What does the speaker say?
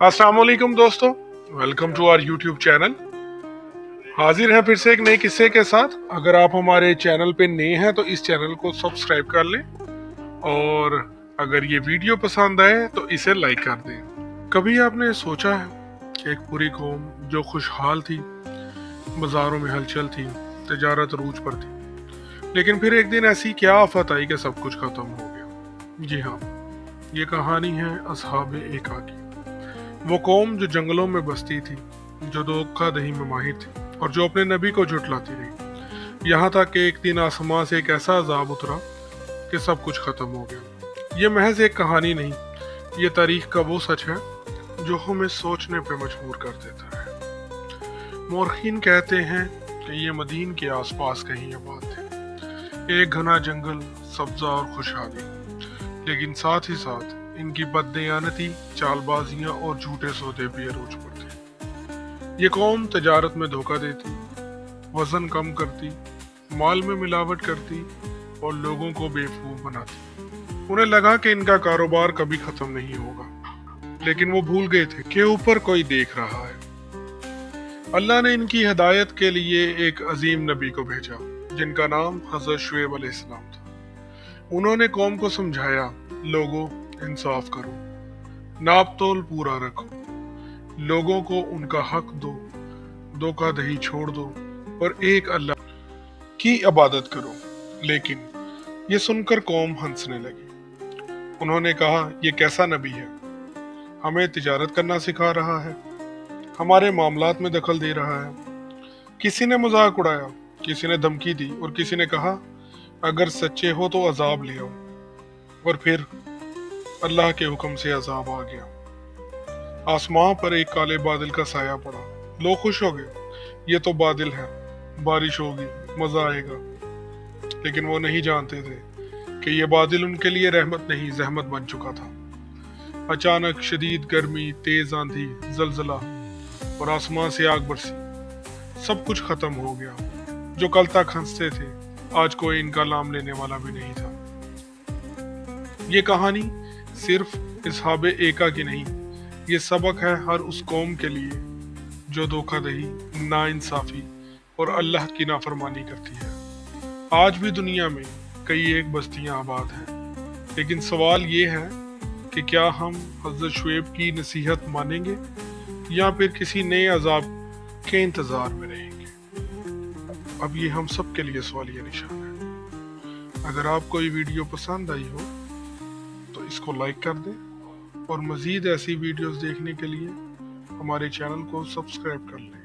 अस्सलाम वालेकुम दोस्तों, welcome to our YouTube channel. हाजिर हैं फिर से एक नए किस्से के साथ। अगर आप हमारे चैनल पे नए हैं तो इस चैनल को सब्सक्राइब कर लें और अगर ये वीडियो पसंद आए तो इसे लाइक कर दें। कभी आपने सोचा है कि एक पूरी कौम जो खुशहाल थी, बाजारों में हलचल थी, तजारत रूज पर थी, लेकिन फिर एक दिन ऐसी क्या आफत आई कि सब कुछ खत्म हो गया। जी हाँ, ये कहानी है असहाबे एका की। वो कौम जो जंगलों में बसती थी, जो धोखा दही में माहिर थी और जो अपने नबी को झुठलाती रही, यहाँ तक कि एक दिन आसमां से एक ऐसा अजाब उतरा कि सब कुछ खत्म हो गया। ये महज एक कहानी नहीं, ये तारीख का वो सच है जो हमें सोचने पे मजबूर कर देता है। मौरखीन कहते हैं कि ये मदीन के आसपास कहीं आबाद थे, एक घना जंगल, सब्जा और खुशहाली, लेकिन साथ ही साथ इनकी बददयानती, चालबाजियां और झूठे सौदे भी अरूज पर थे। ये कौम तजारत में धोखा देती, वजन कम करती, माल में मिलावट करती और लोगों को बेवकूफ बनाती। उन्हें लगा कि इनका कारोबार कभी खत्म नहीं होगा, लेकिन वो भूल गए थे कि ऊपर कोई देख रहा है। अल्लाह ने इनकी हिदायत के लिए एक अजीम नबी को भेजा जिनका नाम हजरत शुएब अलैहिस्सलाम था। उन्होंने कौम को समझाया, लोगों इंसाफ करो, नाप तोल पूरा रखो, लोगों को उनका हक दो, धोखा दही छोड़ दो और एक अल्लाह की इबादत करो। लेकिन ये सुनकर कौम हंसने लगी। उन्होंने कहा, ये कैसा नबी है, हमें तिजारत करना सिखा रहा है, हमारे मामलात में दखल दे रहा है। किसी ने मजाक उड़ाया, किसी ने धमकी दी और किसी ने कहा, अगर सच्चे हो तो अजाब ले आओ। और फिर अल्लाह के हुक्म से अजाब आ गया। आसमां पर एक काले बादल का साया पड़ा। लोग खुश हो गए, ये तो बादल है, बारिश होगी, मजा आएगा। लेकिन वो नहीं जानते थे कि ये बादल उनके लिए रहमत नहीं, जहमत बन चुका था। अचानक शदीद गर्मी, तेज आंधी, जलजला और आसमां से आग बरसी। सब कुछ खत्म हो गया। जो कल तक हंसते थे, आज कोई इनका नाम लेने वाला भी नहीं था। ये कहानी सिर्फ असहाबे एका की नहीं, ये सबक है हर उस कौम के लिए जो धोखाधड़ी, नाइंसाफी और अल्लाह की नाफरमानी करती है। आज भी दुनिया में कई एक बस्तियां आबाद हैं, लेकिन सवाल ये है कि क्या हम हजरत शुएब की नसीहत मानेंगे या फिर किसी नए अजाब के इंतजार में रहेंगे। अब ये हम सब के लिए सवालिया निशान है। अगर आपको ये वीडियो पसंद आई हो तो इसको लाइक कर दें और मज़ीद ऐसी वीडियोस देखने के लिए हमारे चैनल को सब्सक्राइब कर लें।